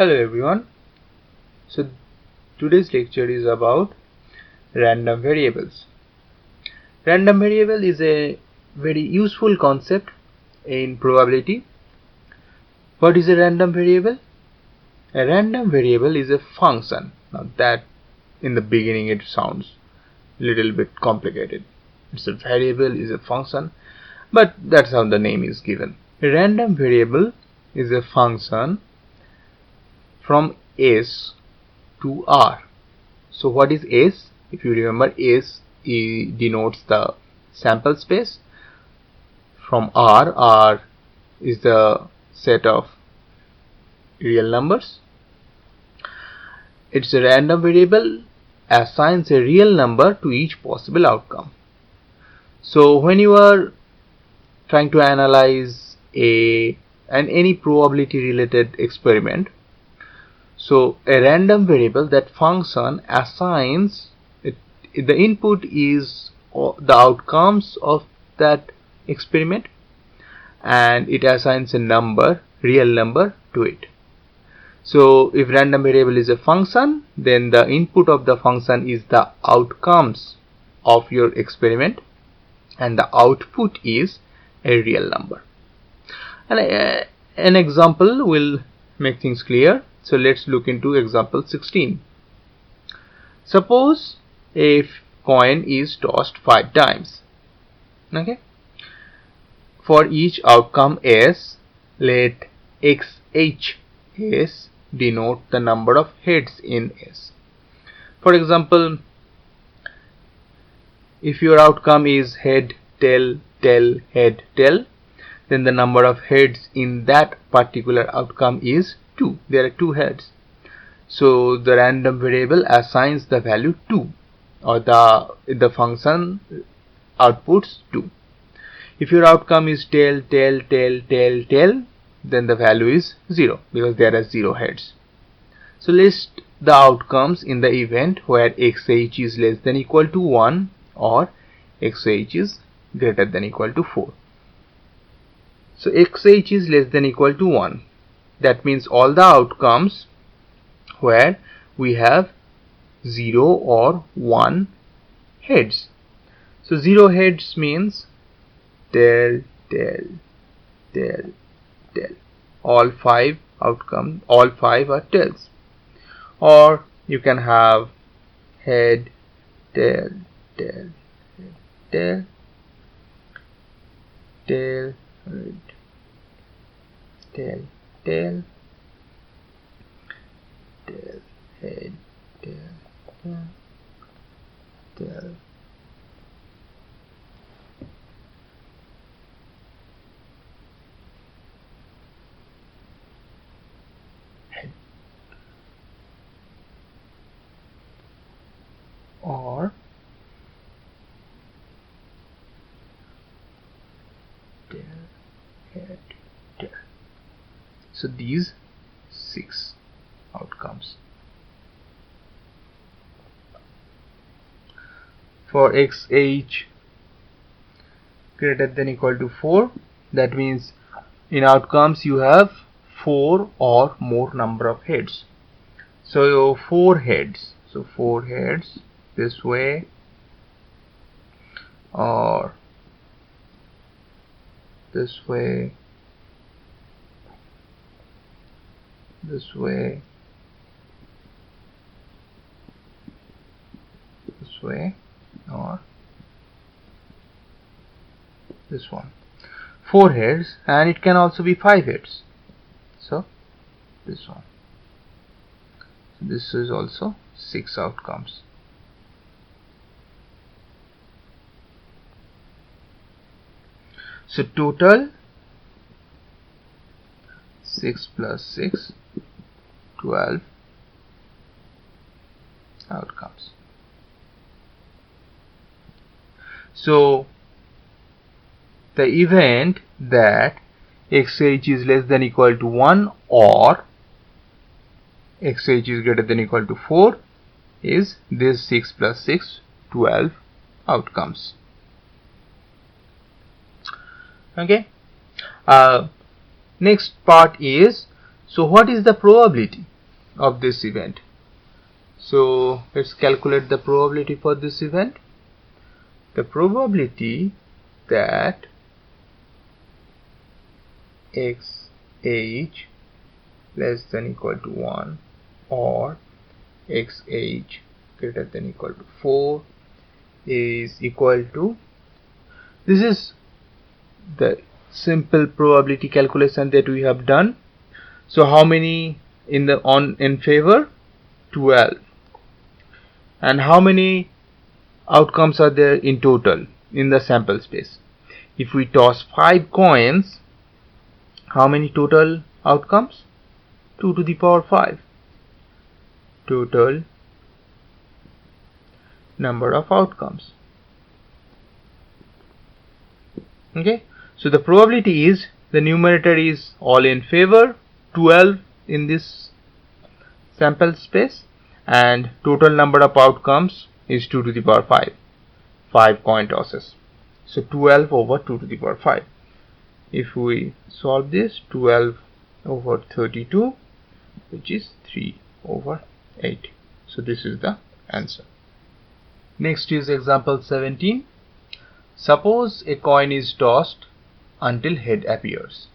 Hello everyone. So today's lecture is about random variables. Random variable is a very useful concept in probability. What is a random variable? A random variable is a function. Now that in the beginning it sounds a little bit complicated. It's a variable, is a function, but that's how the name is given. A random variable is a function from S to R. So what is S? If you remember, S denotes the sample space. From R is the set of real numbers. It's a random variable, assigns a real number to each possible outcome. So when you are trying to analyze any probability related experiment, so a random variable, that function assigns it, the input is the outcomes of that experiment, and it assigns a number, real number, to it. So if random variable is a function, then the input of the function is the outcomes of your experiment, and the output is a real number. And an example will make things clear. So let's look into example 16. Suppose a coin is tossed 5 times. Okay. For each outcome S, let XH S denote the number of heads in S. For example, if your outcome is head, tail, tail, head, tail, then the number of heads in that particular outcome is 2. There are 2 heads. So the random variable assigns the value 2, or the function outputs 2. If your outcome is tail, tail, tail, tail, tail, then the value is 0 because there are 0 heads. So list the outcomes in the event where XH is less than equal to 1 or XH is greater than equal to 4. So XH is less than equal to 1. That means all the outcomes where we have 0 or 1 heads. So 0 heads means tail, tail, tail, tail. All 5 outcomes, all 5 are tails. Or you can have head, tail, tail, tail, tail, head, tail, tail, tail, head, tail, tail, tail. Or tail, head, tail. So these 6 outcomes. For XH greater than equal to 4, that means in outcomes you have 4 or more number of heads. So 4 heads. So 4 heads this way, or this way, this way, this way, or this one. 4 heads, and it can also be 5 heads. So this one. So this is also 6 outcomes. So total 6 plus 6, 12 outcomes. So the event that XH is less than equal to 1 or XH is greater than equal to 4 is this 6 plus 6, 12 outcomes. Okay. Next part is, so what is the probability? of this event. So let's calculate the probability for this event. The probability that x age less than equal to 1 or x age greater than equal to 4 is equal to, this is the simple probability calculation that we have done. So how many in favor? 12. And how many outcomes are there in total in the sample space? If we toss 5 coins, how many total outcomes? 2 to the power 5. Total number of outcomes. Okay, so the probability is, the numerator is all in favor, 12 in this sample space, and total number of outcomes is 2 to the power 5. 5 coin tosses. So 12 over 2 to the power 5. If we solve this, 12 over 32, which is 3 over 8. So this is the answer. Next is example 17. Suppose a coin is tossed until head appears.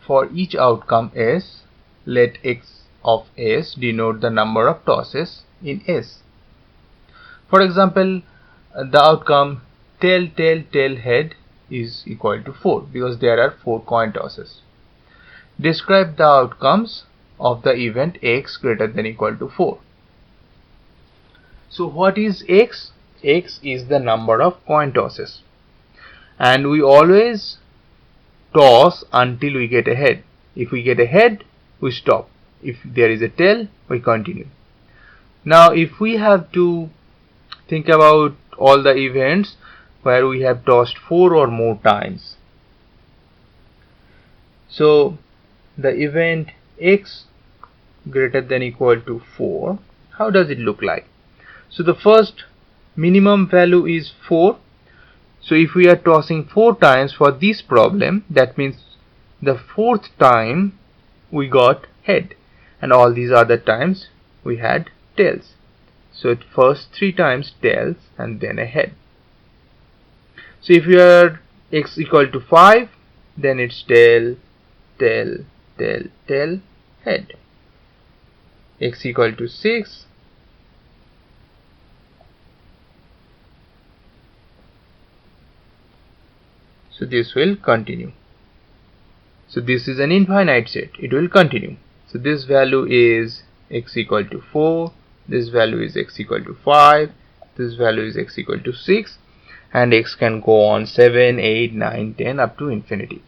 For each outcome S, let x of S denote the number of tosses in S. For example, the outcome tail head is equal to 4 because there are 4 coin tosses. Describe the outcomes of the event x greater than equal to 4. So what is x? X is the number of coin tosses, and we always toss until we get a head. If we get a head, we stop. If there is a tail, we continue. Now if we have to think about all the events where we have tossed 4 or more times, so the event x greater than equal to 4, how does it look like? So the first minimum value is 4. So if we are tossing 4 times for this problem, that means the 4th time we got head, and all these other times we had tails. So at first 3 times tails and then a head. So if you are x equal to 5, then it's tail, tail, tail, tail, head. X equal to 6, so this will continue. So this is an infinite set, it will continue. So this value is x equal to 4, this value is x equal to 5, this value is x equal to 6, and x can go on 7, 8, 9, 10 up to infinity.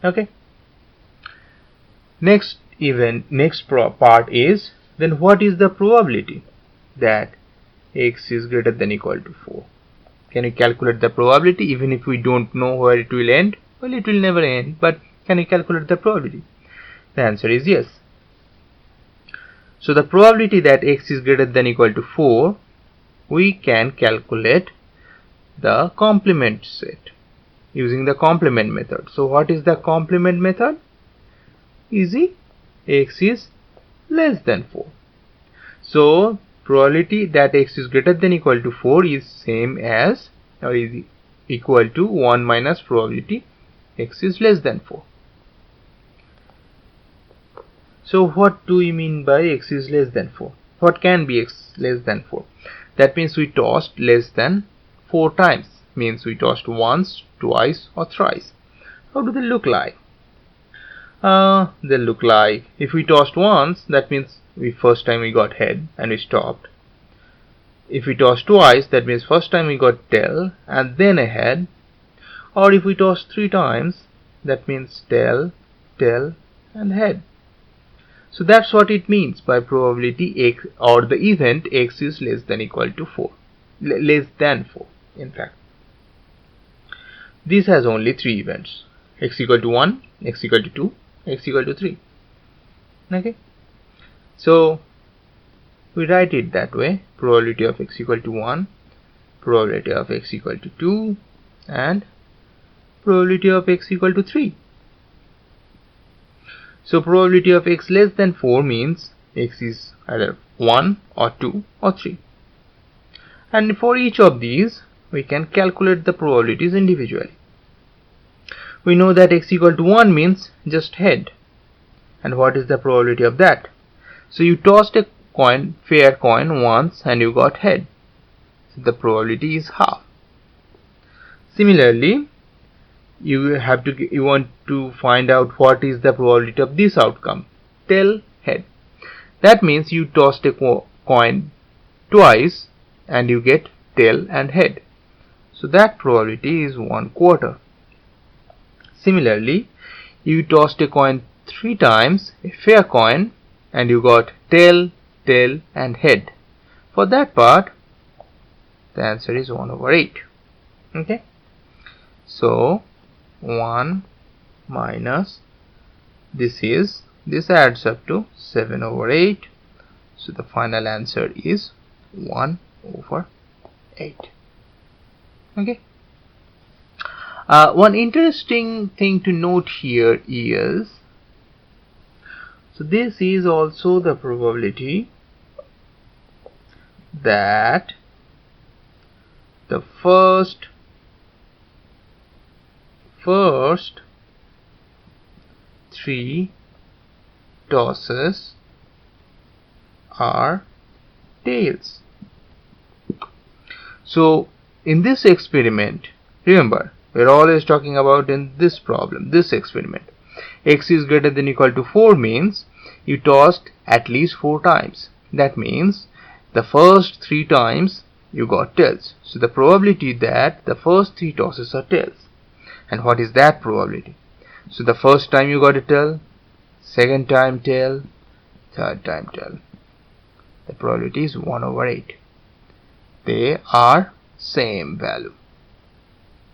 Okay. Next part is, then what is the probability that x is greater than equal to 4? Can you calculate the probability even if we don't know where it will end? Well, it will never end, but can you calculate the probability? The answer is yes. So the probability that x is greater than equal to 4, we can calculate the complement set using the complement method. So what is the complement method? Easy. X is less than 4. So probability that x is greater than equal to 4 is same as, or is equal to 1 minus probability x is less than 4. So what do we mean by x is less than 4? What can be x less than 4? That means we tossed less than 4 times. Means we tossed once, twice or thrice. How do they look like? They look like, if we tossed once, that means first time we got head and we stopped. If we tossed twice, that means first time we got tail and then a head. Or if we toss 3 times, that means tail, tail and head. So that's what it means by probability x, or the event x is less than equal to 4. Less than 4 in fact. This has only 3 events. X equal to 1, x equal to 2, x equal to 3. Okay. So we write it that way. Probability of x equal to 1, probability of x equal to 2, and probability of x equal to 3. So probability of x less than 4 means X is either 1 or 2 or 3. And for each of these we can calculate the probabilities individually. We know that X equal to 1 means just head. And what is the probability of that? So you tossed a coin, fair coin once and you got head. So the probability is half. Similarly, you want to find out what is the probability of this outcome. Tail, head. That means you tossed a coin twice and you get tail and head. So that probability is 1/4. Similarly, you tossed a coin 3 times, a fair coin, and you got tail, tail and head. For that part, the answer is 1/8. Okay. So 1 minus this adds up to 7/8. So the final answer is 1/8. Okay. One interesting thing to note here is, so this is also the probability that the first 3 tosses are tails. So in this experiment, remember, we're always talking about in this problem, this experiment, X is greater than or equal to 4 means you tossed at least 4 times. That means the first 3 times you got tails. So the probability that the first 3 tosses are tails. And what is that probability? So the first time you got a tail, second time tail, third time tail. The probability is 1/8. They are same value.